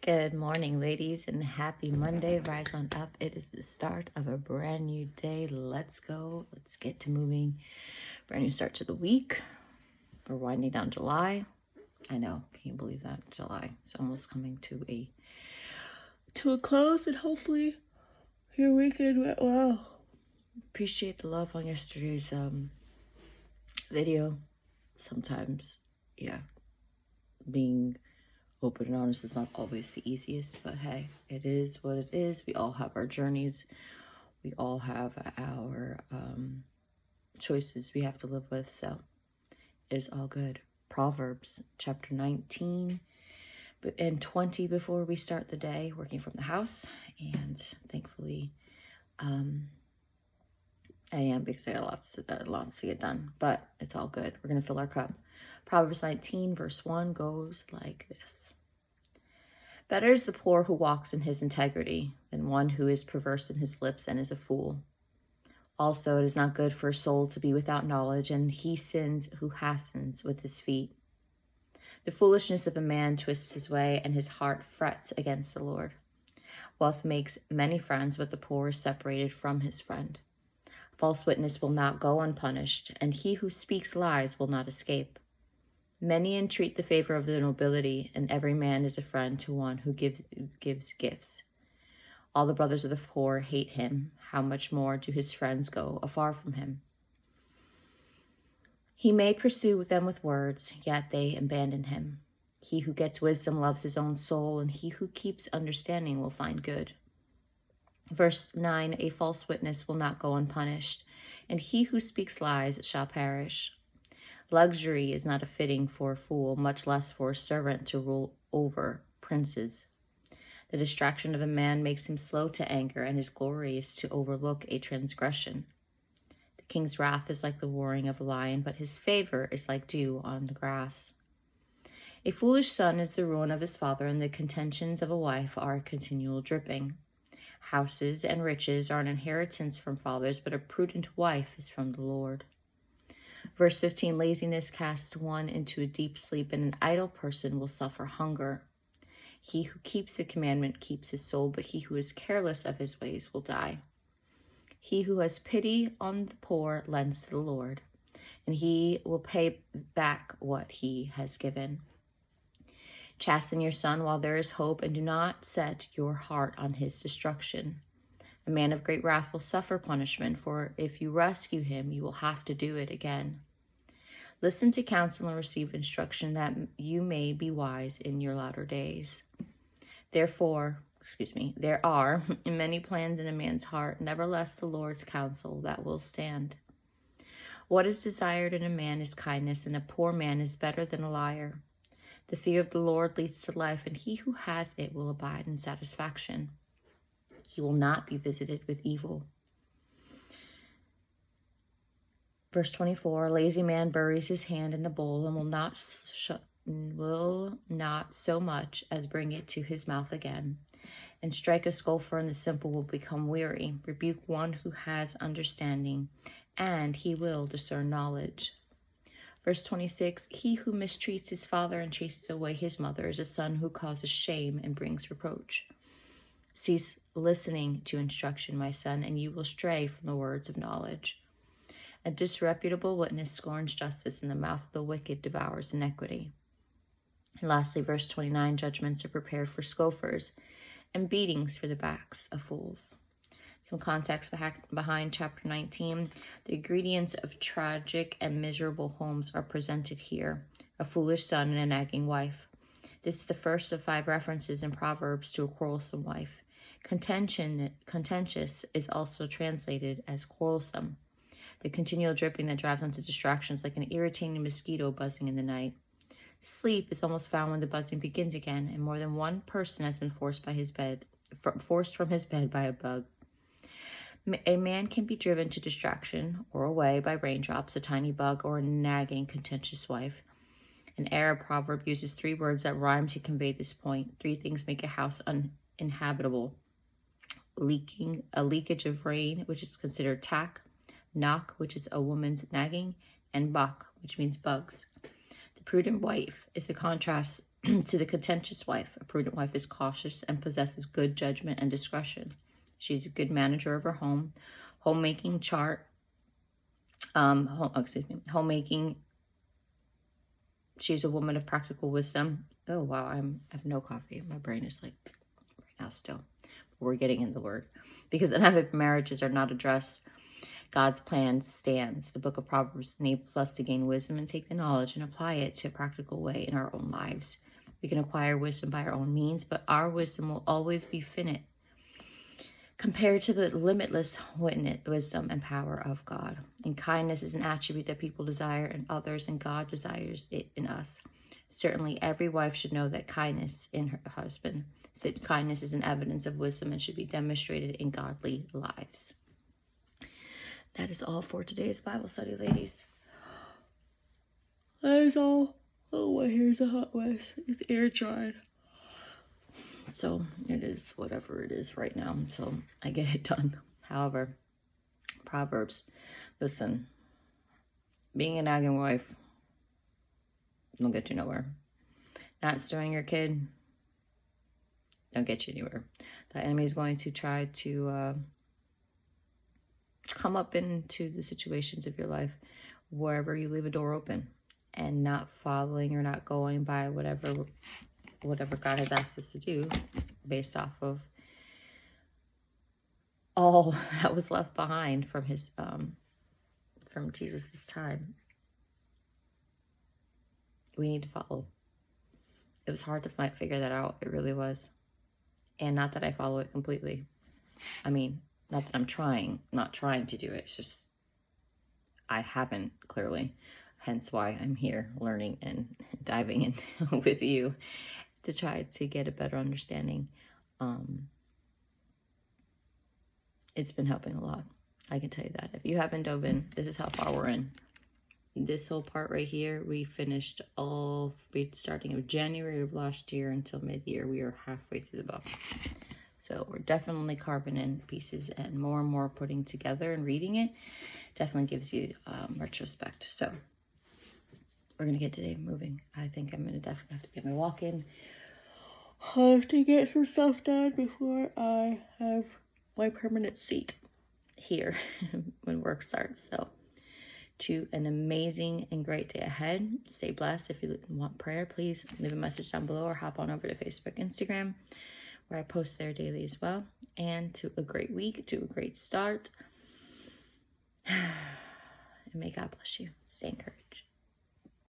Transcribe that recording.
Good morning, ladies, and happy Monday. Rise on up. It is the start of a brand new day. Let's go. Let's get to moving. Brand new start to the week. We're winding down July. I know. Can you believe that? July. It's almost coming to a close, and hopefully your weekend went well. Appreciate the love on yesterday's video. Sometimes, being open and honest is not always the easiest, but hey, it is what it is. We all have our journeys. We all have our choices we have to live with, so it is all good. Proverbs chapter 19 and 20 before we start the day, working from the house, and thankfully I am, because I got lots to get done, but it's all good. We're going to fill our cup. Proverbs 19 verse 1 goes like this. Better is the poor who walks in his integrity than one who is perverse in his lips and is a fool. Also, it is not good for a soul to be without knowledge, and he sins who hastens with his feet. The foolishness of a man twists his way, and his heart frets against the Lord. Wealth makes many friends, but the poor is separated from his friend. False witness will not go unpunished, and he who speaks lies will not escape. Many entreat the favor of the nobility, and every man is a friend to one who gives gifts. All the brothers of the poor hate him. How much more do his friends go afar from him? He may pursue them with words, yet they abandon him. He who gets wisdom loves his own soul, and he who keeps understanding will find good. Verse 9, a false witness will not go unpunished, and he who speaks lies shall perish. Luxury is not a fitting for a fool, much less for a servant to rule over princes. The distraction of a man makes him slow to anger, and his glory is to overlook a transgression. The king's wrath is like the roaring of a lion, but his favor is like dew on the grass. A foolish son is the ruin of his father, and the contentions of a wife are a continual dripping. Houses and riches are an inheritance from fathers, but a prudent wife is from the Lord. Verse 15, laziness casts one into a deep sleep, and an idle person will suffer hunger. He who keeps the commandment keeps his soul, but he who is careless of his ways will die. He who has pity on the poor lends to the Lord, and he will pay back what he has given. Chasten your son while there is hope, and do not set your heart on his destruction. A man of great wrath will suffer punishment, for if you rescue him, you will have to do it again. Listen to counsel and receive instruction, that you may be wise in your latter days. There are many plans in a man's heart, nevertheless the Lord's counsel that will stand. What is desired in a man is kindness, and a poor man is better than a liar. The fear of the Lord leads to life, and he who has it will abide in satisfaction. He will not be visited with evil. Verse 24, a lazy man buries his hand in the bowl and will not so much as bring it to his mouth again. And strike a scoffer, and the simple will become weary. Rebuke one who has understanding, and he will discern knowledge. Verse 26, he who mistreats his father and chases away his mother is a son who causes shame and brings reproach. Cease listening to instruction, my son, and you will stray from the words of knowledge. A disreputable witness scorns justice, and the mouth of the wicked devours iniquity. And lastly, verse 29, judgments are prepared for scoffers, and beatings for the backs of fools. Some context behind chapter 19. The ingredients of tragic and miserable homes are presented here: a foolish son and a nagging wife. This is the first of 5 references in Proverbs to a quarrelsome wife. Contentious is also translated as quarrelsome. The continual dripping that drives into distractions like an irritating mosquito buzzing in the night. Sleep is almost found when the buzzing begins again, and more than one person has been forced from his bed by a bug. A man can be driven to distraction or away by raindrops, a tiny bug, or a nagging, contentious wife. An Arab proverb uses 3 words that rhyme to convey this point. 3 things make a house uninhabitable: a leakage of rain, which is considered tack; knock, which is a woman's nagging; and bak, which means bugs. The prudent wife is a contrast To the contentious wife, a prudent wife is cautious and possesses good judgment and discretion. She's a good manager of her home. Homemaking chart, homemaking. She's a woman of practical wisdom. Oh wow, I have no coffee. My brain is like right now still. We're getting in the word, because unhappy marriages are not addressed. God's plan stands. The book of Proverbs enables us to gain wisdom and take the knowledge and apply it to a practical way in our own lives. We can acquire wisdom by our own means, but our wisdom will always be finite compared to the limitless wisdom and power of God. And kindness is an attribute that people desire in others, and God desires it in us. Certainly, every wife should know that kindness in her husband. Kindness is an evidence of wisdom and should be demonstrated in godly lives. That is all for today's Bible study, ladies. That is all. Oh, my hair's a hot mess. It's air dried. So it is whatever it is right now. So I get it done. However, Proverbs, listen, being a nagging wife don't get you nowhere. Not stirring your kid don't get you anywhere. The enemy is going to try to come up into the situations of your life wherever you leave a door open and not following or not going by whatever God has asked us to do based off of all that was left behind from his from Jesus's time. We need to follow. It was hard to figure that out. It really was. And not that I follow it completely. I mean, not that I'm not trying to do it. It's just I haven't, clearly. Hence why I'm here learning and diving in with you to try to get a better understanding. It's been helping a lot. I can tell you that. If you haven't dove in, this is how far we're in. This whole part right here, we finished all starting of January of last year until mid-year. We are halfway through the book. So we're definitely carving in pieces and more putting together and reading it. Definitely gives you retrospect. So we're going to get today moving. I think I'm going to definitely have to get my walk in. I have to get some stuff done before I have my permanent seat here when work starts. So to an amazing and great day ahead. Stay blessed. If you want prayer, please leave a message down below or hop on over to Facebook, Instagram, where I post there daily as well. And to a great week, to a great start. And may God bless you. Stay encouraged.